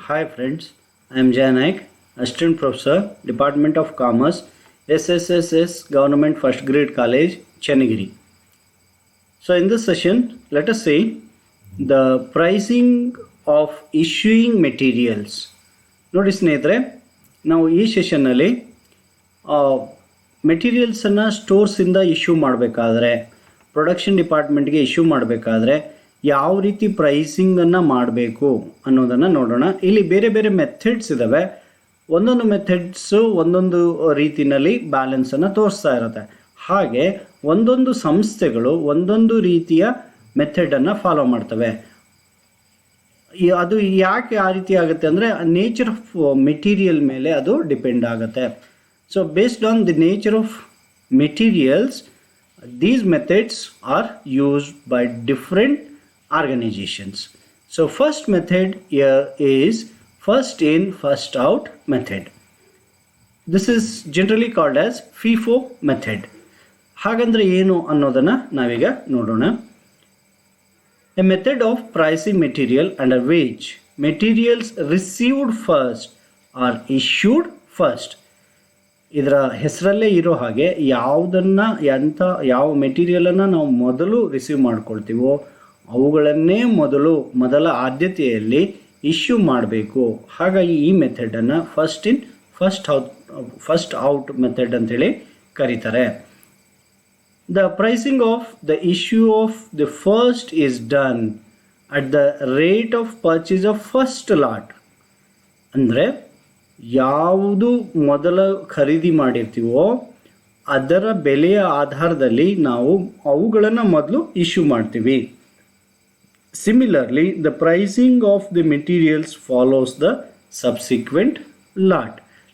Hi friends, I am Jay Naik, Assistant Professor, Department of Commerce, SSSS Government First Grade College, Chennagiri. So in this session, let us see the pricing of issuing materials. ನೋಡಿ ಸ್ನೇಹಿತರೆ, ನಾವು ಈ ಸೆಷನ್ನಲ್ಲಿ ಮೆಟೀರಿಯಲ್ಸನ್ನು ಸ್ಟೋರ್ಸಿಂದ issue ಮಾಡಬೇಕಾದ್ರೆ, production ಡಿಪಾರ್ಟ್ಮೆಂಟ್ಗೆ issue ಮಾಡಬೇಕಾದ್ರೆ ಯಾವ ರೀತಿ ಪ್ರೈಸಿಂಗನ್ನು ಮಾಡಬೇಕು ಅನ್ನೋದನ್ನು ನೋಡೋಣ. ಇಲ್ಲಿ ಬೇರೆ ಬೇರೆ ಮೆಥಡ್ಸ್ ಇದ್ದಾವೆ. ಒಂದೊಂದು ಮೆಥಡ್ಸು ಒಂದೊಂದು ರೀತಿಯಲ್ಲಿ ಬ್ಯಾಲೆನ್ಸನ್ನು ತೋರಿಸ್ತಾ ಇರುತ್ತೆ. ಹಾಗೆ ಒಂದೊಂದು ಸಂಸ್ಥೆಗಳು ಒಂದೊಂದು ರೀತಿಯ ಮೆಥಡನ್ನು ಫಾಲೋ ಮಾಡ್ತವೆ. ಅದು ಯಾಕೆ ಆ ರೀತಿ ಆಗುತ್ತೆ ಅಂದರೆ ನೇಚರ್ ಆಫ್ ಮೆಟೀರಿಯಲ್ ಮೇಲೆ ಅದು ಡಿಪೆಂಡ್ ಆಗುತ್ತೆ. So based on the nature of materials, these methods are used by different organizations. So first method here is first in first out method. This is generally called as FIFO method. ಹಾಗಂದ್ರೆ ಏನು ಅನ್ನೋದನ್ನ ನಾವೀಗ ನೋಡೋಣ. A method of pricing material under which materials received first are issued first. ಇದರ ಹೆಸರಲ್ಲೇ ಇರೋ ಹಾಗೆ ಯಾವ ಮೆಟೀರಿಯಲನ್ನು ನಾವು ಮೊದಲು ರಿಸೀವ್ ಮಾಡ್ಕೊಳ್ತೀವೋ ಅವುಗಳನ್ನೇ ಮೊದಲ ಆದ್ಯತೆಯಲ್ಲಿ ಇಶ್ಯೂ ಮಾಡಬೇಕು. ಹಾಗಾಗಿ ಈ ಮೆಥಡನ್ನು first in first out method ಅಂತೇಳಿ ಕರೀತಾರೆ. The pricing of the issue of the first is done at the rate of purchase of first lot. ಅಂದರೆ ಯಾವುದು ಮೊದಲ ಖರೀದಿ ಮಾಡಿರ್ತೀವೋ ಅದರ ಬೆಲೆಯ ಆಧಾರದಲ್ಲಿ ನಾವು ಅವುಗಳನ್ನು ಮೊದಲು ಇಶ್ಯೂ ಮಾಡ್ತೀವಿ. Similarly the pricing of the materials follows the subsequent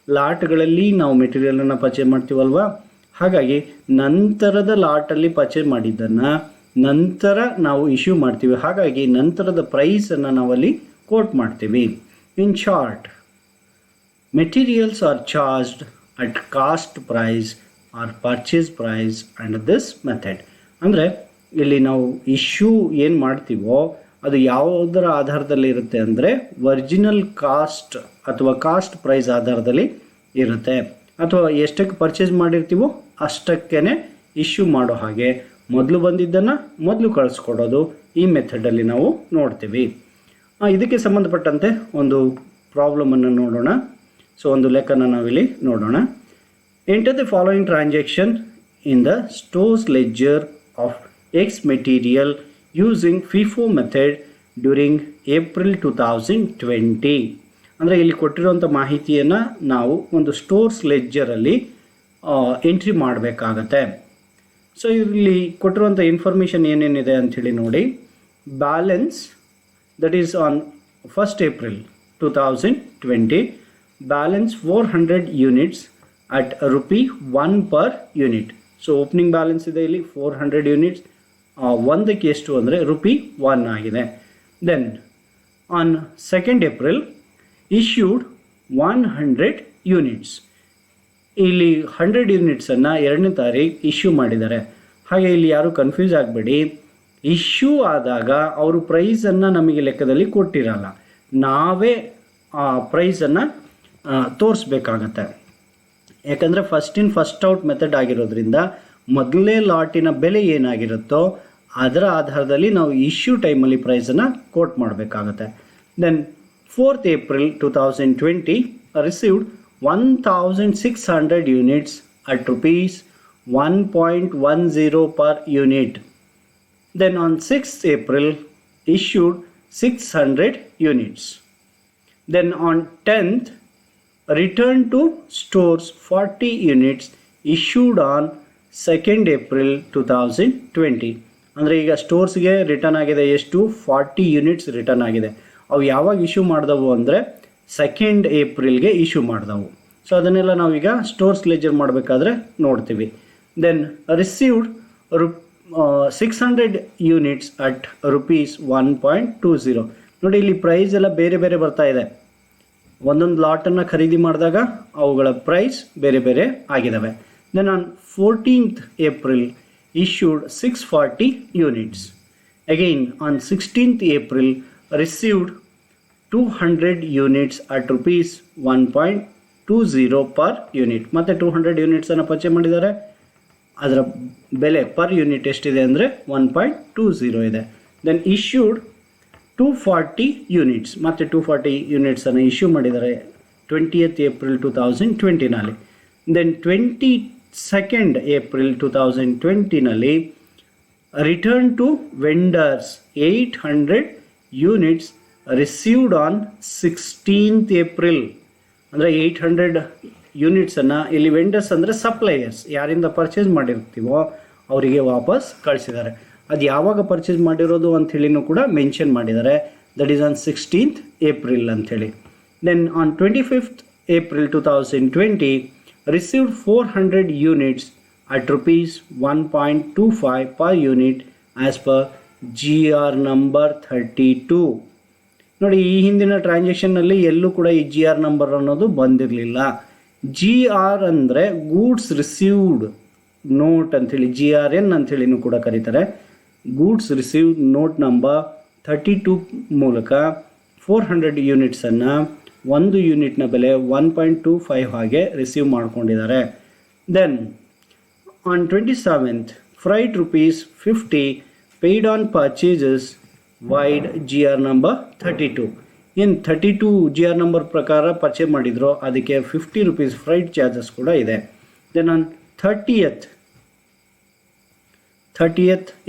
ಲಾಟ್ಗಳಲ್ಲಿ ನಾವು ಮೆಟೀರಿಯಲನ್ನು ಪರ್ಚೇಸ್ ಮಾಡ್ತೀವಲ್ವಾ, ಹಾಗಾಗಿ ನಂತರದ ಲಾಟಲ್ಲಿ ಪರ್ಚೇಸ್ ಮಾಡಿದ್ದನ್ನು ನಂತರ ನಾವು ಇಶ್ಯೂ ಮಾಡ್ತೀವಿ. ಹಾಗಾಗಿ ನಂತರದ ಪ್ರೈಸನ್ನು ನಾವಲ್ಲಿ ಕೋಟ್ ಮಾಡ್ತೀವಿ. In short, materials are charged at cost price or purchase price under this method. ಅಂದರೆ ಇಲ್ಲಿ ನಾವು ಇಶ್ಯೂ ಏನು ಮಾಡ್ತೀವೋ ಅದು ಯಾವುದರ ಆಧಾರದಲ್ಲಿ ಇರುತ್ತೆ ಅಂದರೆ ಒರಿಜಿನಲ್ ಕಾಸ್ಟ್ ಅಥವಾ ಕಾಸ್ಟ್ ಪ್ರೈಸ್ ಆಧಾರದಲ್ಲಿ ಇರುತ್ತೆ, ಅಥವಾ ಎಷ್ಟಕ್ಕೆ ಪರ್ಚೇಸ್ ಮಾಡಿರ್ತೀವೋ ಅಷ್ಟಕ್ಕೇ ಇಶ್ಯೂ ಮಾಡೋ ಹಾಗೆ ಮೊದಲು ಬಂದಿದ್ದನ್ನು ಮೊದಲು ಕಳಿಸ್ಕೊಡೋದು ಈ ಮೆಥಡಲ್ಲಿ ನಾವು ನೋಡ್ತೀವಿ. ಇದಕ್ಕೆ ಸಂಬಂಧಪಟ್ಟಂತೆ ಒಂದು ಪ್ರಾಬ್ಲಮನ್ನು ನೋಡೋಣ. ಸೊ ಒಂದು ಲೆಕ್ಕನ ನಾವಿಲ್ಲಿ ನೋಡೋಣ. Enter the following transaction in the stores ledger of X material using FIFO method during April 2020. ಅಂದರೆ ಇಲ್ಲಿ ಕೊಟ್ಟಿರುವಂಥ ಮಾಹಿತಿಯನ್ನು ನಾವು ಒಂದು ಸ್ಟೋರ್ಸ್ ಲೆಡ್ಜರಲ್ಲಿ ಎಂಟ್ರಿ ಮಾಡಬೇಕಾಗತ್ತೆ. ಸೊ ಇಲ್ಲಿ ಕೊಟ್ಟಿರುವಂಥ ಇನ್ಫಾರ್ಮೇಷನ್ ಏನೇನಿದೆ ಅಂಥೇಳಿ ನೋಡಿ. Balance that is on 1st April 2020, balance 400 units at ₹1 per unit. So opening balance ಇದೆ ಇಲ್ಲಿ 400 ಯೂನಿಟ್ಸ್, ಒಂದಕ್ಕೆ ಎಷ್ಟು ಅಂದರೆ ₹1 ಆಗಿದೆ. Then on 2nd April issued 100 units. ಇಲ್ಲಿ 100 ಯೂನಿಟ್ಸನ್ನು 2ನೇ ತಾರೀಕು ಇಶ್ಯೂ ಮಾಡಿದ್ದಾರೆ. ಹಾಗೆ ಇಲ್ಲಿ ಯಾರು ಕನ್ಫ್ಯೂಸ್ ಆಗಬೇಡಿ, ಇಶ್ಯೂ ಆದಾಗ ಅವರು ಪ್ರೈಸನ್ನು ನಮಗೆ ಲೆಕ್ಕದಲ್ಲಿ ಕೊಟ್ಟಿರಲ್ಲ, ನಾವೇ ಆ ಪ್ರೈಸನ್ನು ತೋರಿಸ್ಬೇಕಾಗತ್ತೆ. ಯಾಕಂದರೆ first in first out method ಆಗಿರೋದ್ರಿಂದ ಮೊದಲೇ ಲಾಟಿನ ಬೆಲೆ ಏನಾಗಿರುತ್ತೋ ಅದರ ಆಧಾರದಲ್ಲಿ ನಾವು ಇಶ್ಯೂ ಟೈಮಲ್ಲಿ ಪ್ರೈಸನ್ನು ಕೋಟ್ ಮಾಡಬೇಕಾಗತ್ತೆ. Then 4th April 2020 received 1600 units at ₹1.10 per unit. Then on 6th April issued 600 units. Then on 10th return to stores 40 units issued on 2nd April 2020. ಅಂದರೆ ಈಗ ಸ್ಟೋರ್ಸ್ಗೆ ರಿಟರ್ನ್ ಆಗಿದೆ ಎಷ್ಟು? 40 ಯೂನಿಟ್ಸ್ ರಿಟರ್ನ್ ಆಗಿದೆ. ಅವು ಯಾವಾಗ ಇಶ್ಯೂ ಮಾಡಿದವು ಅಂದರೆ 2nd Aprilಗೆ ಇಶ್ಯೂ ಮಾಡಿದವು. ಸೊ ಅದನ್ನೆಲ್ಲ ನಾವೀಗ ಸ್ಟೋರ್ಸ್ ಲೆಜರ್ ಮಾಡಬೇಕಾದ್ರೆ ನೋಡ್ತೀವಿ. Then received 600 units at ₹1.20. ನೋಡಿ ಇಲ್ಲಿ ಪ್ರೈಸ್ ಎಲ್ಲ ಬೇರೆ ಬೇರೆ ಬರ್ತಾ ಇದೆ. ಒಂದೊಂದು ಲಾಟನ್ನು ಖರೀದಿ ಮಾಡಿದಾಗ ಅವುಗಳ ಪ್ರೈಸ್ ಬೇರೆ ಬೇರೆ ಆಗಿದ್ದಾವೆ. Then on 14th April issued 640 units. Again on 16th April received 200 units at rupees 1.20 per unit. ಮತ್ತು 200 ಯೂನಿಟ್ಸನ್ನು ಪರ್ಚೇಸ್ ಮಾಡಿದ್ದಾರೆ. ಅದರ ಬೆಲೆ ಪರ್ ಯೂನಿಟ್ ಎಷ್ಟಿದೆ ಅಂದರೆ 1.20 ಇದೆ. ದೆನ್ ಇಶ್ಯೂಡ್ 240 ಯೂನಿಟ್ಸ್, ಮತ್ತು 240 ಯೂನಿಟ್ಸನ್ನು ಇಶ್ಯೂ ಮಾಡಿದ್ದಾರೆ 20th April 2020ನಲ್ಲಿ. ದೆನ್ 22nd April 2020ನಲ್ಲಿ return to vendors 800 units received on 16th April. ಅಂದರೆ 800 ಯೂನಿಟ್ಸನ್ನು ಇಲ್ಲಿ ವೆಂಡರ್ಸ್ ಅಂದರೆ ಸಪ್ಲೈಯರ್ಸ್, ಯಾರಿಂದ ಪರ್ಚೇಸ್ ಮಾಡಿರ್ತೀವೋ ಅವರಿಗೆ ವಾಪಸ್ ಕಳಿಸಿದ್ದಾರೆ. ಅದು ಯಾವಾಗ ಪರ್ಚೇಸ್ ಮಾಡಿರೋದು ಅಂಥೇಳಿನೂ ಕೂಡ ಮೆನ್ಷನ್ ಮಾಡಿದ್ದಾರೆ. That is on 16th April ಅಂಥೇಳಿ. Then on 25th April 2020 received 400 units at rupees 1.25 per unit as per GR number 32. ನೋಡಿ, ಈ ಹಿಂದಿನ ಟ್ರಾನ್ಸಾಕ್ಷನ್ನಲ್ಲಿ ಎಲ್ಲೂ ಕೂಡ ಈ GR ನಂಬರ್ ಅನ್ನೋದು ಬಂದಿರಲಿಲ್ಲ. GR ಅಂದರೆ ಗೂಡ್ಸ್ ರಿಸೀವ್ಡ್ ನೋಟ್ ಅಂಥೇಳಿ, GRN ಅಂಥೇಳಿನೂ ಕೂಡ ಕರೀತಾರೆ. ಗೂಡ್ಸ್ ರಿಸೀವ್ಡ್ ನೋಟ್ ನಂಬರ್ 32 ಮೂಲಕ 400 ಯೂನಿಟ್ಸನ್ನು, ಒಂದು ಯೂನಿಟ್ನ ಬೆಲೆ 1.25 ಹಾಗೆ ರಿಸೀವ್ ಮಾಡ್ಕೊಂಡಿದ್ದಾರೆ. Then on 27th freight rupees 50 paid on purchases vide GR number 32. ಏನು 32 GR ನಂಬರ್ ಪ್ರಕಾರ ಪರ್ಚೇಸ್ ಮಾಡಿದ್ರು, ಅದಕ್ಕೆ 50 ರೂಪೀಸ್ ಫ್ರೈಟ್ ಚಾರ್ಜಸ್ ಕೂಡ ಇದೆ. Then on 30th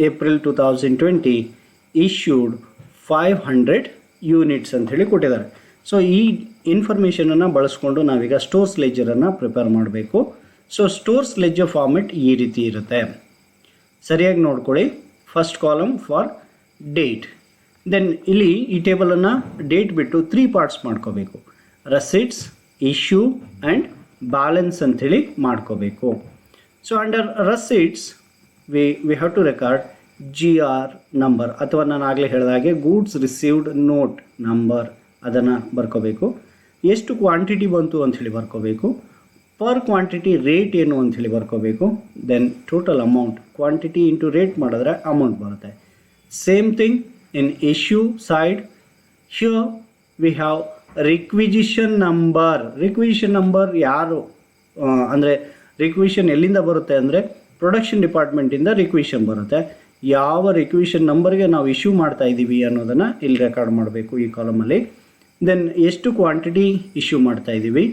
April 2020 issued 500 units ಅಂಥೇಳಿ ಕೊಟ್ಟಿದ್ದಾರೆ. ಸೊ ಈ ಇನ್ಫಾರ್ಮೇಷನನ್ನು ಬಳಸ್ಕೊಂಡು ನಾವೀಗ ಸ್ಟೋರ್ಸ್ ಲೆಜರನ್ನು ಪ್ರಿಪೇರ್ ಮಾಡಬೇಕು. ಸೊ ಸ್ಟೋರ್ಸ್ ಲೆಜರ್ ಫಾರ್ಮೆಟ್ ಈ ರೀತಿ ಇರುತ್ತೆ, ಸರಿಯಾಗಿ ನೋಡ್ಕೊಳ್ಳಿ. First column for date. Then ಇಲ್ಲಿ ಈ ಟೇಬಲನ್ನು ಡೇಟ್ ಬಿಟ್ಟು 3 ಪಾರ್ಟ್ಸ್ ಮಾಡ್ಕೋಬೇಕು. ರಸೀಟ್ಸ್, ಇಶ್ಯೂ ಆ್ಯಂಡ್ ಬ್ಯಾಲೆನ್ಸ್ ಅಂಥೇಳಿ ಮಾಡ್ಕೋಬೇಕು. So under receipts we have to record GR number, ಅಥವಾ ನಾನು ಆಗಲೇ ಹೇಳಿದ ಹಾಗೆ ಗೂಡ್ಸ್ ರಿಸೀವ್ಡ್ ನೋಟ್ ನಂಬರ್, ಅದನ್ನು ಬರ್ಕೋಬೇಕು. ಎಷ್ಟು ಕ್ವಾಂಟಿಟಿ ಬಂತು ಅಂಥೇಳಿ ಬರ್ಕೋಬೇಕು. ಪರ್ ಕ್ವಾಂಟಿಟಿ ರೇಟ್ ಏನು ಅಂಥೇಳಿ ಬರ್ಕೋಬೇಕು. Then total amount, quantity into rate ಮಾಡಿದ್ರೆ ಅಮೌಂಟ್ ಬರುತ್ತೆ. Same thing in issue side. Here we have requisition number. Requisition number ಯಾರು ಅಂದರೆ ರಿಕ್ವಿಷನ್ ಎಲ್ಲಿಂದ ಬರುತ್ತೆ ಅಂದರೆ ಪ್ರೊಡಕ್ಷನ್ ಡಿಪಾರ್ಟ್ಮೆಂಟಿಂದ ರಿಕ್ವಿಷನ್ ಬರುತ್ತೆ. ಯಾವ ರಿಕ್ವಿಷನ್ ನಂಬರ್ಗೆ ನಾವು ಇಶ್ಯೂ ಮಾಡ್ತಾ ಇದ್ದೀವಿ ಅನ್ನೋದನ್ನು ಇಲ್ಲಿ ರೆಕಾರ್ಡ್ ಮಾಡಬೇಕು ಈ ಕಾಲಮಲ್ಲಿ. ದೆನ್ ಎಷ್ಟು ಕ್ವಾಂಟಿಟಿ ಇಶ್ಯೂ ಮಾಡ್ತಾ ಇದ್ದೀವಿ,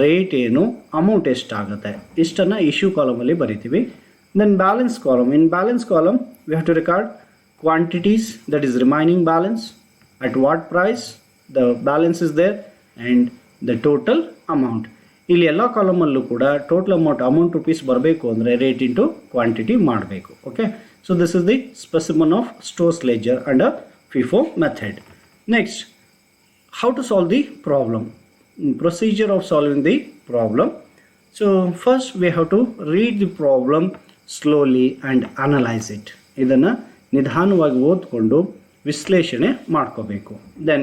ರೇಟ್ ಏನು, ಅಮೌಂಟ್ ಎಷ್ಟಾಗುತ್ತೆ, ಇಷ್ಟನ್ನು ಇಶ್ಯೂ ಕಾಲಮಲ್ಲಿ ಬರಿತೀವಿ. Then balance column. In balance column we have to record quantities, that is remaining balance, at what price the balance is there, and the total amount. ಇಲ್ಲಿ ಎಲ್ಲ ಕಾಲಮಲ್ಲೂ ಕೂಡ ಟೋಟಲ್ ಅಮೌಂಟ್ ರುಪೀಸ್ ಬರಬೇಕು ಅಂದರೆ rate into quantity ಮಾಡಬೇಕು. Okay, so this is the specimen of stores leisure under FIFO method. Next, how to solve the problem, procedure of solving the problem. So first we have to read the problem slowly and analyze it. ಇದನ್ನು ನಿಧಾನವಾಗಿ ಓದ್ಕೊಂಡು ವಿಶ್ಲೇಷಣೆ ಮಾಡ್ಕೋಬೇಕು. Then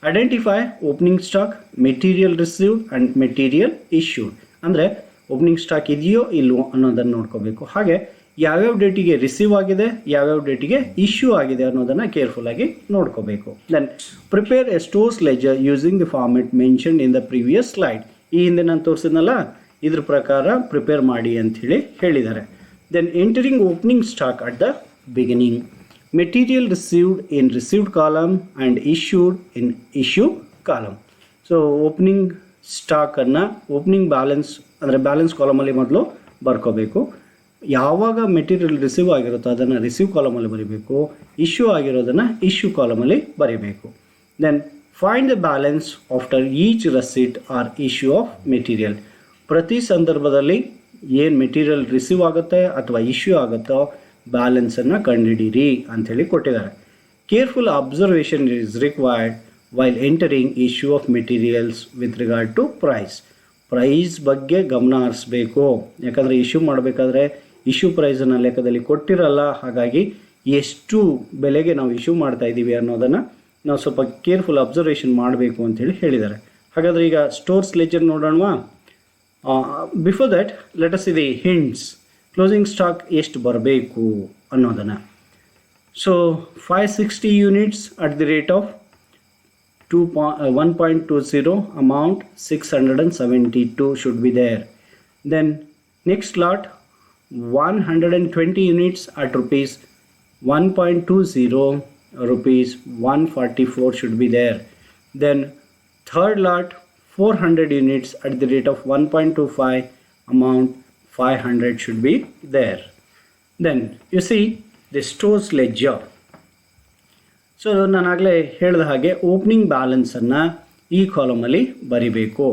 identify opening stock, material received and material issued. ಅಂದರೆ opening stock ಇದೆಯೋ ಇಲ್ವೋ ಅನ್ನೋದನ್ನು ನೋಡ್ಕೋಬೇಕು. ಹಾಗೆ ಯಾವ್ಯಾವ ಡೇಟಿಗೆ ರಿಸೀವ್ ಆಗಿದೆ, ಯಾವ್ಯಾವ ಡೇಟಿಗೆ ಇಶ್ಯೂ ಆಗಿದೆ ಅನ್ನೋದನ್ನು ಕೇರ್ಫುಲ್ಲಾಗಿ ನೋಡ್ಕೋಬೇಕು. Then prepare a stores ledger using the format mentioned in the previous slide. ಈ ಹಿಂದೆ ನಾನು ತೋರಿಸಿದ್ನಲ್ಲ, ಇದ್ರ ಪ್ರಕಾರ ಪ್ರಿಪೇರ್ ಮಾಡಿ ಅಂಥೇಳಿ ಹೇಳಿದ್ದಾರೆ. Then entering opening stock at the beginning, material received in received column and issued in issue column. So opening stock ಅನ್ನು opening balance ಅಂದರೆ ಬ್ಯಾಲೆನ್ಸ್ ಕಾಲಮಲ್ಲಿ ಮೊದಲು ಬರ್ಕೋಬೇಕು. ಯಾವಾಗ ಮೆಟೀರಿಯಲ್ ರಿಸೀವ್ ಆಗಿರುತ್ತೋ ಅದನ್ನು ರಿಸೀವ್ ಕಾಲಮಲ್ಲಿ ಬರೀಬೇಕು, ಇಶ್ಯೂ ಆಗಿರೋದನ್ನು ಇಶ್ಯೂ ಕಾಲಮಲ್ಲಿ ಬರೀಬೇಕು. Then find the balance after each receipt or issue of material. ಪ್ರತಿ ಸಂದರ್ಭದಲ್ಲಿ ಏನು ಮೆಟೀರಿಯಲ್ ರಿಸೀವ್ ಆಗುತ್ತೆ ಅಥವಾ ಇಶ್ಯೂ ಆಗುತ್ತೋ ಬ್ಯಾಲೆನ್ಸನ್ನು ಕಂಡುಹಿಡೀರಿ ಅಂಥೇಳಿ ಕೊಟ್ಟಿದ್ದಾರೆ. Careful observation is required while entering issue of materials with regard to price ಬಗ್ಗೆ ಗಮನ ಹರಿಸಬೇಕು. ಯಾಕಂದರೆ ಇಶ್ಯೂ ಮಾಡಬೇಕಾದ್ರೆ ಇಶ್ಯೂ ಪ್ರೈಸನ್ನು ಲೆಕ್ಕದಲ್ಲಿ ಕೊಟ್ಟಿರಲ್ಲ. ಹಾಗಾಗಿ ಎಷ್ಟು ಬೆಲೆಗೆ ನಾವು ಇಶ್ಯೂ ಮಾಡ್ತಾ ಇದ್ದೀವಿ ಅನ್ನೋದನ್ನು ನಾವು ಸ್ವಲ್ಪ ಕೇರ್ಫುಲ್ ಅಬ್ಸರ್ವೇಷನ್ ಮಾಡಬೇಕು ಅಂಥೇಳಿ ಹೇಳಿದ್ದಾರೆ. ಹಾಗಾದರೆ ಈಗ ಸ್ಟೋರ್ಸ್ ಲೆಜರ್ ನೋಡೋಣವಾ? Before that let us see the hints. Closing stock ಎಷ್ಟು ಬರಬೇಕು ಅನ್ನೋದನ್ನು. So 560 units at the rate of 1.20 amount 672 should be there. Then next lot 120 units at rupees 1.20, rupees 144 should be there. Then third lot 400 units at the rate of 1.25, amount 500 should be there. Then you see the stores ledger. So ನಾನು ಆಗಲೇ ಹೇಳಿದ ಹಾಗೆ opening ಬ್ಯಾಲೆನ್ಸನ್ನು ಈ ಕಾಲಮಲ್ಲಿ ಬರಿಬೇಕು.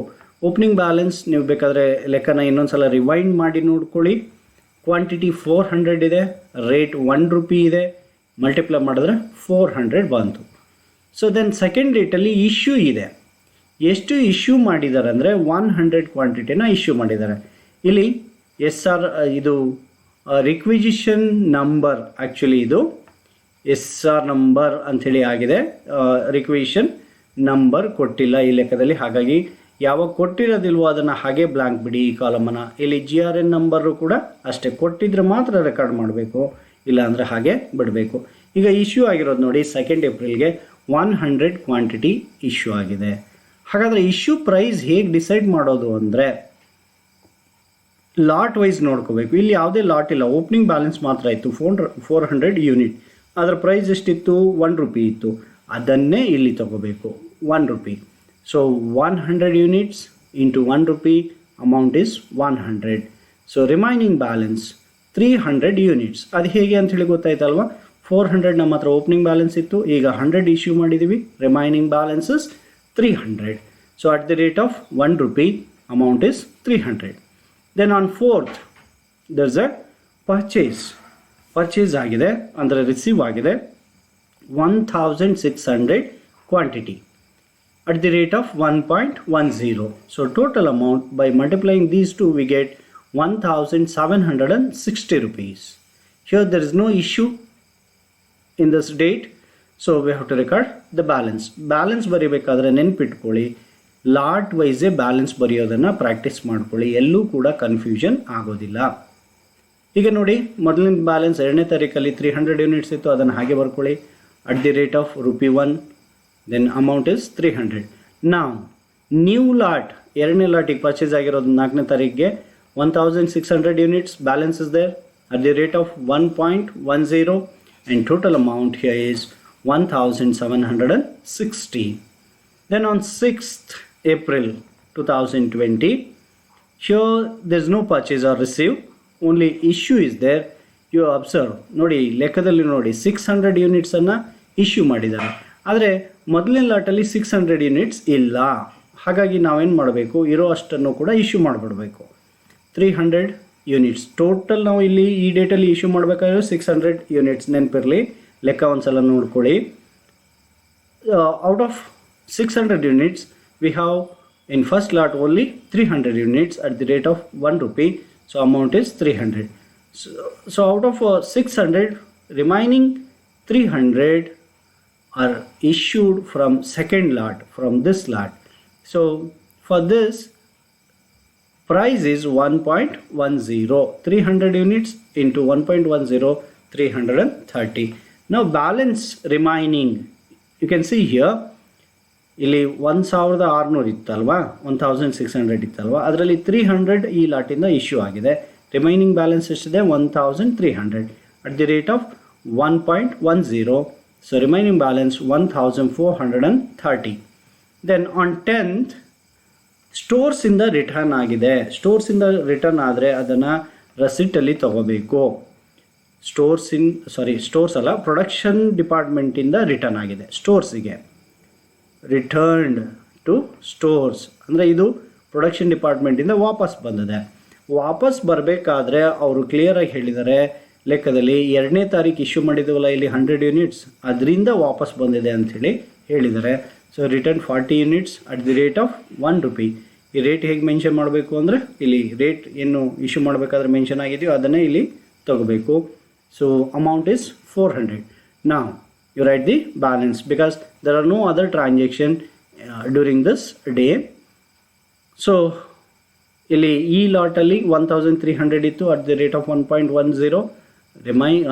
Opening balance ನೀವು ಬೇಕಾದರೆ ಲೆಕ್ಕನ ಇನ್ನೊಂದು ಸಲ ರಿವೈಂಡ್ ಮಾಡಿ ನೋಡ್ಕೊಳ್ಳಿ. ಕ್ವಾಂಟಿಟಿ 400 ಇದೆ, ರೇಟ್ 1 ರೂಪಿ ಇದೆ, ಮಲ್ಟಿಪ್ಲೈ ಮಾಡಿದ್ರೆ 400 ಬಂತು. ಸೊ ದೆನ್ ಸೆಕೆಂಡ್ ರೇಟಲ್ಲಿ ಇಶ್ಯೂ ಇದೆ. ಎಷ್ಟು ಇಶ್ಯೂ ಮಾಡಿದ್ದಾರೆ ಅಂದರೆ 100 ಕ್ವಾಂಟಿಟಿನ ಇಶ್ಯೂ ಮಾಡಿದ್ದಾರೆ. ಇಲ್ಲಿ ಇದು ರಿಕ್ವಿಸಿಷನ್ ನಂಬರ್, ಆ್ಯಕ್ಚುಲಿ ಇದು SR ನಂಬರ್ ಅಂಥೇಳಿ ಆಗಿದೆ. ರಿಕ್ವಿಸಿಷನ್ ನಂಬರ್ ಕೊಟ್ಟಿಲ್ಲ ಈ ಲೆಕ್ಕದಲ್ಲಿ, ಹಾಗಾಗಿ ಯಾವಾಗ ಕೊಟ್ಟಿರೋದಿಲ್ವೋ ಅದನ್ನು ಹಾಗೆ ಬ್ಲ್ಯಾಂಕ್ ಬಿಡಿ ಈ ಕಾಲಮನ್ನು. ಇಲ್ಲಿ GRN ನಂಬರು ಕೂಡ ಅಷ್ಟೇ, ಕೊಟ್ಟಿದ್ರೆ ಮಾತ್ರ ರೆಕಾರ್ಡ್ ಮಾಡಬೇಕು, ಇಲ್ಲಾಂದರೆ ಹಾಗೆ ಬಿಡಬೇಕು. ಈಗ ಇಶ್ಯೂ ಆಗಿರೋದು ನೋಡಿ 2 ಏಪ್ರಿಲ್ಗೆ 100 ಕ್ವಾಂಟಿಟಿ ಇಶ್ಯೂ ಆಗಿದೆ. ಹಾಗಾದರೆ ಇಶ್ಯೂ ಪ್ರೈಸ್ ಹೇಗೆ ಡಿಸೈಡ್ ಮಾಡೋದು ಅಂದರೆ ಲಾಟ್ ವೈಸ್ ನೋಡ್ಕೋಬೇಕು. ಇಲ್ಲಿ ಯಾವುದೇ ಲಾಟ್ ಇಲ್ಲ, ಓಪನಿಂಗ್ ಬ್ಯಾಲೆನ್ಸ್ ಮಾತ್ರ ಇತ್ತು 400 ಯೂನಿಟ್. ಅದರ ಪ್ರೈಸ್ ಎಷ್ಟಿತ್ತು? 1 ರೂಪಿ ಇತ್ತು. ಅದನ್ನೇ ಇಲ್ಲಿ ತಗೋಬೇಕು, 1 rupee. So 100 units into 1 rupee, amount is 100. So remaining balance 300 units. ಅದು ಹೇಗೆ ಅಂಥೇಳಿ ಗೊತ್ತಾಯ್ತಲ್ವ? 400 ನಮ್ಮ ಹತ್ರ ಓಪನಿಂಗ್ ಬ್ಯಾಲೆನ್ಸ್ ಇತ್ತು, ಈಗ 100 ಇಶ್ಯೂ ಮಾಡಿದ್ದೀವಿ, remaining balance is 300. So at the rate of 1 rupee, amount is 300. Then on 4th there's a purchase ಆಗಿದೆ, ಅಂದರೆ ರಿಸೀವ್ ಆಗಿದೆ 1600 quantity at the rate of 1.10. So total amount by multiplying these two we get 1760 rupees. Here there is no issue in this date, so we have to record the balance. Balance ಬರಿಬೇಕಾದ್ರೆ ನೆನಪಿಟ್ಕೊಳ್ಳಿ, lot wise balance ಬರೆಯೋದನ್ನು practice ಮಾಡ್ಕೊಳ್ಳಿ, ಎಲ್ಲೂ ಕೂಡ confusion ಆಗೋದಿಲ್ಲ. ಈಗ ನೋಡಿ, ಮೊದಲಿನ ಬ್ಯಾಲೆನ್ಸ್ 2ನೇ ತಾರೀಕಲ್ಲಿ 300 ಯೂನಿಟ್ಸ್ ಇತ್ತು, ಅದನ್ನು ಹಾಗೆ ಬರ್ಕೊಳ್ಳಿ at the rate of rupee 1, then amount is 300. ನಾವು ನ್ಯೂ ಲಾಟ್ 2ನೇ ಲಾಟಿಗೆ ಪರ್ಚೇಸ್ ಆಗಿರೋದು 4ನೇ ತಾರೀಕಿಗೆ 1600 units balance is there at the rate of 1.10 and total amount here is 1760. Then on 6th April 2020, here there is no purchase or receive, only issue is there. You observe, ನೋಡಿ ಲೆಕ್ಕದಲ್ಲಿ ನೋಡಿ 600 ಯೂನಿಟ್ಸನ್ನು issue ಮಾಡಿದ್ದಾರೆ, ಆದರೆ ಮೊದಲನೇ ಲಾಟಲ್ಲಿ 600 units ಇಲ್ಲ. ಹಾಗಾಗಿ ನಾವೇನು ಮಾಡಬೇಕು, ಇರೋ ಅಷ್ಟನ್ನು ಕೂಡ ಇಶ್ಯೂ ಮಾಡಿಬಿಡಬೇಕು. 300 ಯೂನಿಟ್ಸ್ ಟೋಟಲ್ ನಾವು ಇಲ್ಲಿ ಈ ಡೇಟಲ್ಲಿ ಇಶ್ಯೂ ಮಾಡಬೇಕಾದ್ರೆ 600 ಯೂನಿಟ್ಸ್. ನೆನಪಿರಲಿ, ಲೆಕ್ಕ ಒಂದ್ಸಲ ನೋಡ್ಕೊಳ್ಳಿ. Out of 600 units we have in first lot only 300 units at the rate of 1 rupee, so amount is 300. So out of 600, remaining 300 are issued from second lot, from this lot. So for this price is 1.10, 300 units into 1.10, 330. Now balance remaining, you can see here, ಇಲ್ಲಿ 1600 ಇತ್ತಲ್ವಾ, 1600 ಇತ್ತಲ್ವಾ, ಅದರಲ್ಲಿ 300 ಈ ಲಾಟಿಂದ ಇಶ್ಯೂ ಆಗಿದೆ. Remaining balance ಎಷ್ಟಿದೆ? 1300 at the rate of 1.10. So remaining balance 1430. Then on 10th ಸ್ಟೋರ್ಸಿಂದ return ಆಗಿದೆ. ಸ್ಟೋರ್ಸಿಂದ ರಿಟರ್ನ್ ಆದರೆ ಅದನ್ನು ರಸೀಟಲ್ಲಿ ತಗೋಬೇಕು. ಸ್ಟೋರ್ಸ್ ಅಲ್ಲ, ಪ್ರೊಡಕ್ಷನ್ ಡಿಪಾರ್ಟ್ಮೆಂಟಿಂದ ರಿಟರ್ನ್ ಆಗಿದೆ ಸ್ಟೋರ್ಸಿಗೆ. ರಿಟರ್ನ್ಡ್ ಟು ಸ್ಟೋರ್ಸ್ ಅಂದರೆ ಇದು ಪ್ರೊಡಕ್ಷನ್ ಡಿಪಾರ್ಟ್ಮೆಂಟಿಂದ ವಾಪಸ್ ಬಂದಿದೆ. ವಾಪಸ್ ಬರಬೇಕಾದ್ರೆ ಅವರು ಕ್ಲಿಯರಾಗಿ ಹೇಳಿದ್ದಾರೆ ಲೆಕ್ಕದಲ್ಲಿ, 2ನೇ ತಾರೀಕು ಇಶ್ಯೂ ಮಾಡಿದ್ದೀವಲ್ಲ ಇಲ್ಲಿ 100 ಯೂನಿಟ್ಸ್, ಅದರಿಂದ ವಾಪಸ್ ಬಂದಿದೆ ಅಂಥೇಳಿ ಹೇಳಿದ್ದಾರೆ. So return 40 units at the rate of 1 rupee. ಈ ರೇಟ್ ಹೇಗೆ ಮೆನ್ಷನ್ ಮಾಡಬೇಕು ಅಂದರೆ, ಇಲ್ಲಿ ರೇಟ್ ಏನು ಇಶ್ಯೂ ಮಾಡಬೇಕಾದ್ರೆ ಮೆನ್ಷನ್ ಆಗಿದೆಯೋ ಅದನ್ನೇ ಇಲ್ಲಿ ತಗೋಬೇಕು. So amount is 400. ನಾವು you write the balance because there are no other transaction during this day. So ಇಲ್ಲಿ ಈ ಲಾಟಲ್ಲಿ 1300 ಇತ್ತು ಅಟ್ ದಿ ರೇಟ್ ಆಫ್ 1.10.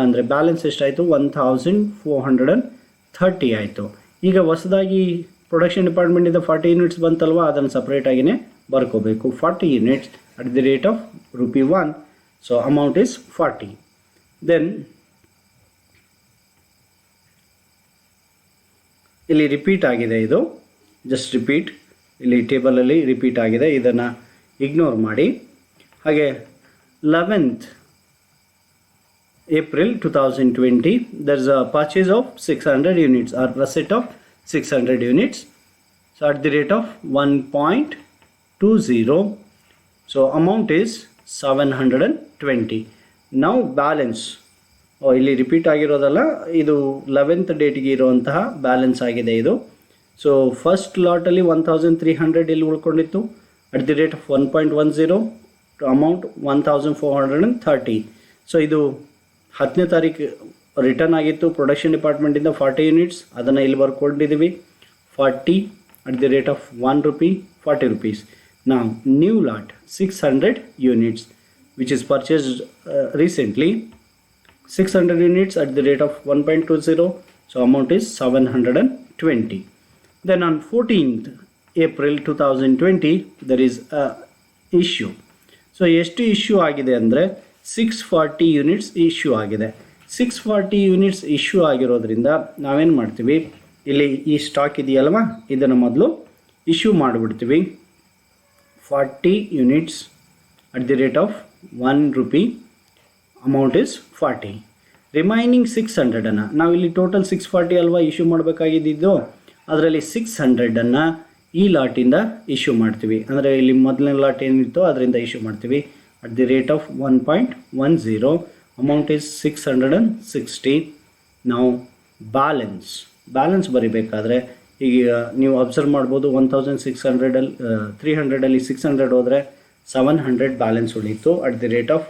ಅಂದರೆ ಬ್ಯಾಲೆನ್ಸ್ ಎಷ್ಟಾಯಿತು? 1430 ಆಯಿತು. ಈಗ ಹೊಸದಾಗಿ ಪ್ರೊಡಕ್ಷನ್ ಡಿಪಾರ್ಟ್ಮೆಂಟಿಂದ 40 ಯೂನಿಟ್ಸ್ ಬಂತಲ್ವಾ, ಅದನ್ನು ಸಪ್ರೇಟಾಗಿಯೇ ಬರ್ಕೋಬೇಕು. 40 units at the rate of ₹1. So amount is 40. Then ಇಲ್ಲಿ ರಿಪೀಟ್ ಆಗಿದೆ, ಇದು ಜಸ್ಟ್ ರಿಪೀಟ್, ಇಲ್ಲಿ ಟೇಬಲಲ್ಲಿ ರಿಪೀಟ್ ಆಗಿದೆ, ಇದನ್ನು ಇಗ್ನೋರ್ ಮಾಡಿ. ಹಾಗೆ 11th April 2020 there is a purchase of 600 units or receipt of 600 units, so at the rate of 1.20, so amount is 720. now balance, ಇಲ್ಲಿ repeat ಆಗಿರೋದಲ್ಲ, ಇದು 11th ಡೇಟ್ಗೆ ಇರುವಂತಹ ಬ್ಯಾಲೆನ್ಸ್ ಆಗಿದೆ ಇದು. ಸೊ ಫಸ್ಟ್ ಲಾಟಲ್ಲಿ 1300 ಇಲ್ಲಿ ಉಳ್ಕೊಂಡಿತ್ತು, at the rate of 1.10, amount 1430. So ಇದು 10ನೇ ತಾರೀಕು ರಿಟರ್ನ್ ಆಗಿತ್ತು ಪ್ರೊಡಕ್ಷನ್ ಡಿಪಾರ್ಟ್ಮೆಂಟಿಂದ 40 ಯೂನಿಟ್ಸ್, ಅದನ್ನು ಇಲ್ಲಿ ಬರ್ಕೊಂಡಿದ್ದೀವಿ 40 at the rate of ₹1, 40 rupees. ನಾವು new lot 600 units which is purchased recently, 600 units at the rate of 1.20, so amount is 720. Then on 14th April 2020 there is a issue. So ಎಷ್ಟು issue ಆಗಿದೆ ಅಂದರೆ 640 units issue ಆಗಿದೆ. 640 units issue ಆಗಿರೋದ್ರಿಂದ ನಾವೇನು ಮಾಡ್ತೀವಿ, ಇಲ್ಲಿ ಈ ಸ್ಟಾಕ್ ಇದೆಯಲ್ವ, ಇದನ್ನು ಮೊದಲು ಇಶ್ಯೂ ಮಾಡಿಬಿಡ್ತೀವಿ. 40 units at the rate of ₹1, amount is 40. Remaining 600 ನಾವಿಲ್ಲಿ ಟೋಟಲ್ 640 ಅಲ್ವಾ ಇಶ್ಯೂ ಮಾಡಬೇಕಾಗಿದ್ದು, ಅದರಲ್ಲಿ 600 ಈ ಲಾಟಿಂದ ಇಶ್ಯೂ ಮಾಡ್ತೀವಿ. ಅಂದರೆ ಇಲ್ಲಿ ಮೊದಲನೇ ಲಾಟ್ ಏನಿತ್ತೋ ಅದರಿಂದ ಇಶ್ಯೂ ಮಾಡ್ತೀವಿ at the rate of 1.10, amount is 660. ನಾವು ಬ್ಯಾಲೆನ್ಸ್ ಬರಿಬೇಕಾದ್ರೆ ಈಗ ನೀವು ಅಬ್ಸರ್ವ್ ಮಾಡ್ಬೋದು, 1600 300 600 ಹೋದರೆ 700 ಬ್ಯಾಲೆನ್ಸ್ ಉಳಿಯಿತು at the rate of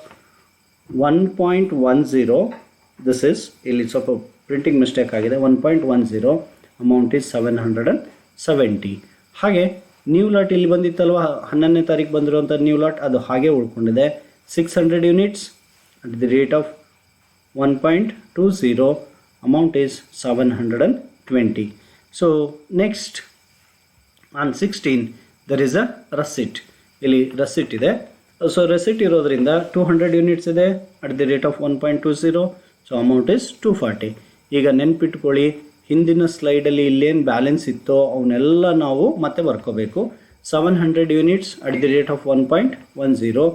1.10. This is ಇಲ್ಲಿ ಸ್ವಲ್ಪ ಪ್ರಿಂಟಿಂಗ್ ಮಿಸ್ಟೇಕ್ ಆಗಿದೆ, 1.10, ಅಮೌಂಟ್ ಈಸ್ 770. ಹಾಗೆ ನ್ಯೂ ಲಾಟ್ ಇಲ್ಲಿ ಬಂದಿತ್ತಲ್ವ, 11ನೇ ತಾರೀಕು ಬಂದಿರುವಂಥ ನ್ಯೂ ಲಾಟ್, ಅದು ಹಾಗೆ ಉಳ್ಕೊಂಡಿದೆ 600 units at the rate of 1.20, amount is 720. So next on 16 there is a receipt, ಇಲ್ಲಿ ರಸಿಟ್ ಇದೆ. ಸೊ ರೆಸಿಟ್ ಇರೋದ್ರಿಂದ 200 ಯೂನಿಟ್ಸ್ ಇದೆ at the rate of 1.20, so amount is 240. ಈಗ ನೆನ್ಪಿಟ್ಕೊಳ್ಳಿ, ಹಿಂದಿನ ಸ್ಲೈಡಲ್ಲಿ ಇಲ್ಲೇನು ಬ್ಯಾಲೆನ್ಸ್ ಇತ್ತೋ ಅವನ್ನೆಲ್ಲ ನಾವು ಮತ್ತೆ ಬರ್ಕೋಬೇಕು. 700 units at the rate of 1.10,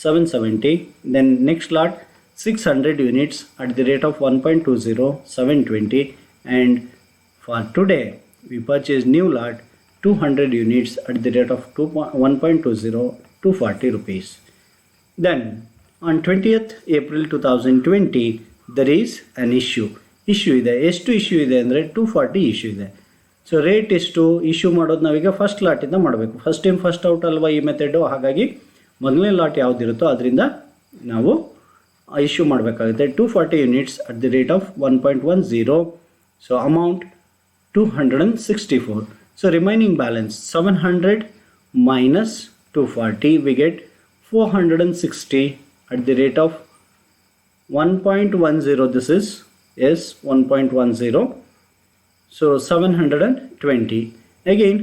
770. Then next lot 600 units at the rate of 1.20, 720. And for today we purchase new lot 200 units at the rate of 1.20, 240 rupees. Then on 20th April 2020 there is an issue ಇದೆ. ಎಷ್ಟು issue ಇದೆ ಅಂದರೆ 240 issue ಇದೆ. So rate ಎಷ್ಟು issue ಮಾಡೋದು ನಾವೀಗ first ಲಾಟಿಂದ ಮಾಡಬೇಕು. First time first out ಅಲ್ವಾ ಈ ಮೆಥಡು, ಹಾಗಾಗಿ ಮೊದಲನೇ ಲಾಟ್ ಯಾವುದಿರುತ್ತೋ ಅದರಿಂದ ನಾವು ಇಶ್ಯೂ ಮಾಡಬೇಕಾಗುತ್ತೆ. 240 units at the rate of 1.10, so amount 264. So remaining balance 700 minus 240, we get 460 at the rate of 1.10. This is 1.10. So 720. Again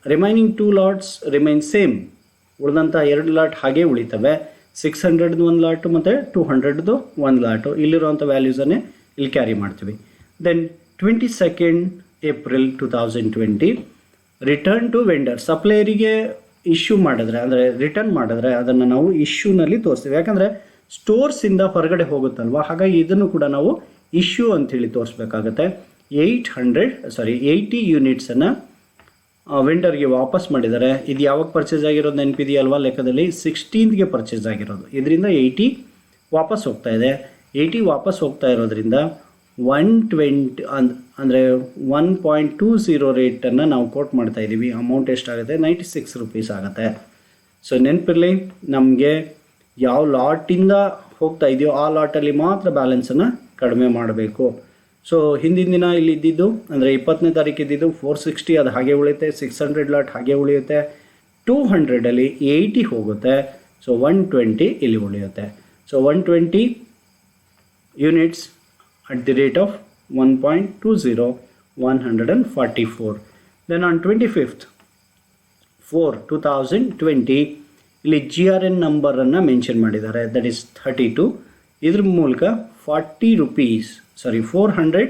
remaining two lots remain same. ಉಳಿದಂಥ 2 lot ಹಾಗೆ ಉಳಿತವೆ. 600 ಒಂದು ಲಾಟು ಮತ್ತು 200 ಒಂದು ಲಾಟು, ಇಲ್ಲಿರುವಂಥ ವ್ಯಾಲ್ಯೂಸನ್ನೇ ಇಲ್ಲಿ ಕ್ಯಾರಿ ಮಾಡ್ತೀವಿ. Then 22nd April 2020 return to vendor, ಸಪ್ಲೈಯರಿಗೆ issue ಮಾಡಿದ್ರೆ ಅಂದರೆ ರಿಟರ್ನ್ ಮಾಡಿದ್ರೆ ಅದನ್ನು ನಾವು ಇಶ್ಯೂನಲ್ಲಿ ತೋರಿಸ್ತೀವಿ. ಯಾಕಂದರೆ ಸ್ಟೋರ್ಸಿಂದ ಹೊರಗಡೆ ಹೋಗುತ್ತಲ್ವ, ಹಾಗಾಗಿ ಇದನ್ನು ಕೂಡ ನಾವು ಇಶ್ಯೂ ಅಂಥೇಳಿ ತೋರಿಸ್ಬೇಕಾಗತ್ತೆ. 80 ಯೂನಿಟ್ಸನ್ನು ವೆಂಡರ್ಗೆ ವಾಪಸ್ ಮಾಡಿದ್ದಾರೆ. ಇದು ಯಾವಾಗ ಪರ್ಚೇಸ್ ಆಗಿರೋದು ನೆನಪಿದೆಯಲ್ವಾ ಲೆಕ್ಕದಲ್ಲಿ, 16ಗೆ ಪರ್ಚೇಸ್ ಆಗಿರೋದು. ಇದರಿಂದ 80 ವಾಪಸ್ ಹೋಗ್ತಾ ಇದೆ. 80 ವಾಪಸ್ ಹೋಗ್ತಾ ಇರೋದ್ರಿಂದ 120 ಅಂದರೆ 1.20 ರೇಟನ್ನು ನಾವು ಕೋಟ್ ಮಾಡ್ತಾ ಇದ್ದೀವಿ. ಅಮೌಂಟ್ ಎಷ್ಟಾಗುತ್ತೆ, 96 ರೂಪೀಸ್ ಆಗುತ್ತೆ. ಸೊ ನೆನಪಿರಲಿ, ನಮಗೆ ಯಾವ ಲಾಟಿಂದ ಹೋಗ್ತಾ ಇದೆಯೋ ಆ ಲಾಟಲ್ಲಿ ಮಾತ್ರ ಬ್ಯಾಲೆನ್ಸನ್ನು ಕಡಿಮೆ ಮಾಡಬೇಕು. ಸೊ ಹಿಂದಿನ ದಿನ ಇಲ್ಲಿ ಇದ್ದಿದ್ದು ಅಂದರೆ 20ನೇ ತಾರೀಕು ಇದ್ದಿದ್ದು 460, ಅದು ಹಾಗೆ ಉಳಿಯುತ್ತೆ. 600 ಲಾಟ್ ಹಾಗೆ ಉಳಿಯುತ್ತೆ. 200ಅಲ್ಲಿ 80 ಹೋಗುತ್ತೆ. ಸೊ 120 ಇಲ್ಲಿ ಉಳಿಯುತ್ತೆ. So 120 units at the rate of 1.20, 144. Then on 25/4/2020 ಇಲ್ಲಿ GRN ನಂಬರನ್ನು ಮೆನ್ಷನ್ ಮಾಡಿದ್ದಾರೆ, ದಟ್ ಈಸ್ 32. ಇದ್ರ ಮೂಲಕ 400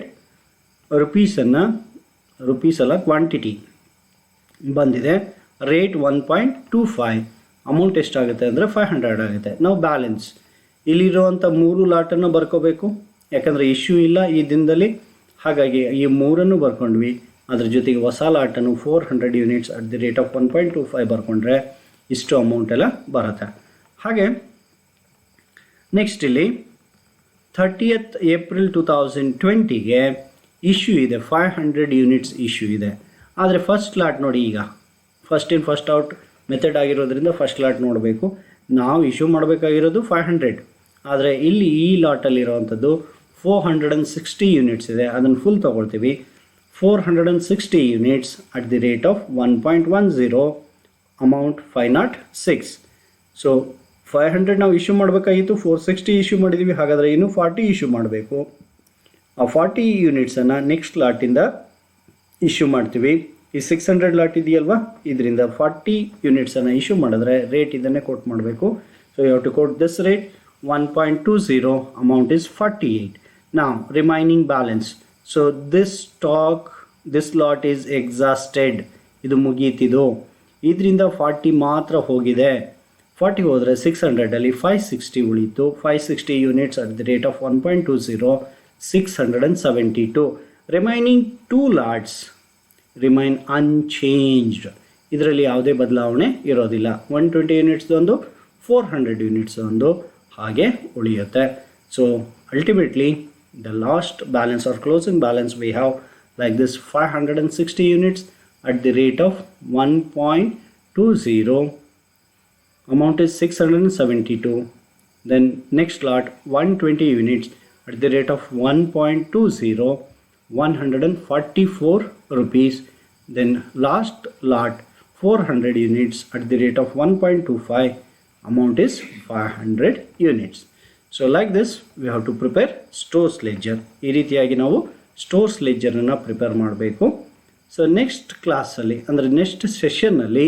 ರುಪೀಸನ್ನು ಕ್ವಾಂಟಿಟಿ ಬಂದಿದೆ. ರೇಟ್ 1.25. ಅಮೌಂಟ್ ಎಷ್ಟಾಗುತ್ತೆ ಅಂದರೆ 500 ಆಗುತ್ತೆ. ನಾವು ಬ್ಯಾಲೆನ್ಸ್ ಇಲ್ಲಿರುವಂಥ 3 ಲಾಟನ್ನು ಬರ್ಕೋಬೇಕು, ಯಾಕಂದರೆ ಇಶ್ಯೂ ಇಲ್ಲ ಈ ದಿನದಲ್ಲಿ. ಹಾಗಾಗಿ ಈ 3 ಬರ್ಕೊಂಡ್ವಿ. ಅದ್ರ ಜೊತೆಗೆ ಹೊಸ ಲಾಟನ್ನು 400 units at the rate of 1.25 ಬರ್ಕೊಂಡ್ರೆ ಇಷ್ಟು ಅಮೌಂಟ್ ಎಲ್ಲ ಬರುತ್ತೆ. ಹಾಗೆ ನೆಕ್ಸ್ಟ್ ಇಲ್ಲಿ 30th April 2020ಗೆ ಇಶ್ಯೂ ಇದೆ, 500 ಯೂನಿಟ್ಸ್ ಇಶ್ಯೂ ಇದೆ. ಆದರೆ ಫಸ್ಟ್ ಲಾಟ್ ನೋಡಿ, ಈಗ first in first out method ಆಗಿರೋದ್ರಿಂದ ಫಸ್ಟ್ ಲಾಟ್ ನೋಡಬೇಕು. ನಾವು ಇಶ್ಯೂ ಮಾಡಬೇಕಾಗಿರೋದು 500, ಆದರೆ ಇಲ್ಲಿ ಈ ಲಾಟಲ್ಲಿರೋವಂಥದ್ದು 460 ಯೂನಿಟ್ಸ್ ಇದೆ. ಅದನ್ನು ಫುಲ್ ತೊಗೊಳ್ತೀವಿ. 460 units at the rate of 1.10, amount 506. So 500 ನಾವು ಇಶ್ಯೂ ಮಾಡಬೇಕಾಗಿತ್ತು, 460 ಇಶ್ಯೂ ಮಾಡಿದ್ದೀವಿ. ಹಾಗಾದರೆ ಇನ್ನೂ 40 ಇಶ್ಯೂ ಮಾಡಬೇಕು. ಆ 40 ಯೂನಿಟ್ಸನ್ನು ನೆಕ್ಸ್ಟ್ ಲಾಟಿಂದ ಇಶ್ಯೂ ಮಾಡ್ತೀವಿ. ಈ 600 ಲಾಟ್ ಇದೆಯಲ್ವಾ, ಇದರಿಂದ 40 ಯೂನಿಟ್ಸನ್ನು ಇಶ್ಯೂ ಮಾಡಿದ್ರೆ ರೇಟ್ ಇದನ್ನೇ ಕೋಟ್ ಮಾಡಬೇಕು. So you have to quote this rate 1.20, amount is 48. Now remaining balance. So this lot is exhausted. ಇದು ಮುಗೀತಿದು. ಇದರಿಂದ 40 ಮಾತ್ರ ಹೋಗಿದೆ. 40 ಹೋದರೆ 600ಅಲ್ಲಿ 560 ಉಳಿತು. 560 units at the rate of 1.20, 672. Remaining 2 lots remain unchanged. ಇದರಲ್ಲಿ ಯಾವುದೇ ಬದಲಾವಣೆ ಇರೋದಿಲ್ಲ. 120 ಯೂನಿಟ್ಸ್ದೊಂದು, 400 ಯೂನಿಟ್ಸ್ದೊಂದು ಹಾಗೆ ಉಳಿಯುತ್ತೆ. So ultimately the last balance or closing balance we have like this 560 units at the rate of 1.20, amount is 672. Then next lot 120 units at the rate of 1.20, 144 rupees. Then last lot 400 units at the rate of 1.25, amount is 500 units. So like this we have to prepare stores ledger. ಈ ರೀತಿಯಾಗಿ ನಾವು stores ಲೆಡ್ಜರನ್ನು prepare ಮಾಡಬೇಕು. So next ಕ್ಲಾಸಲ್ಲಿ ಅಂದರೆ next ಸೆಷನ್ನಲ್ಲಿ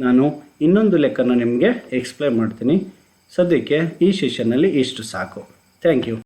ನಾನು ಇನ್ನೊಂದು ಲೆಕ್ಕನ ನಿಮಗೆ ಎಕ್ಸ್ಪ್ಲೈನ್ ಮಾಡ್ತೀನಿ. ಸದ್ಯಕ್ಕೆ ಈ ಸೆಷನ್ನಲ್ಲಿ ಇಷ್ಟು ಸಾಕು. Thank you.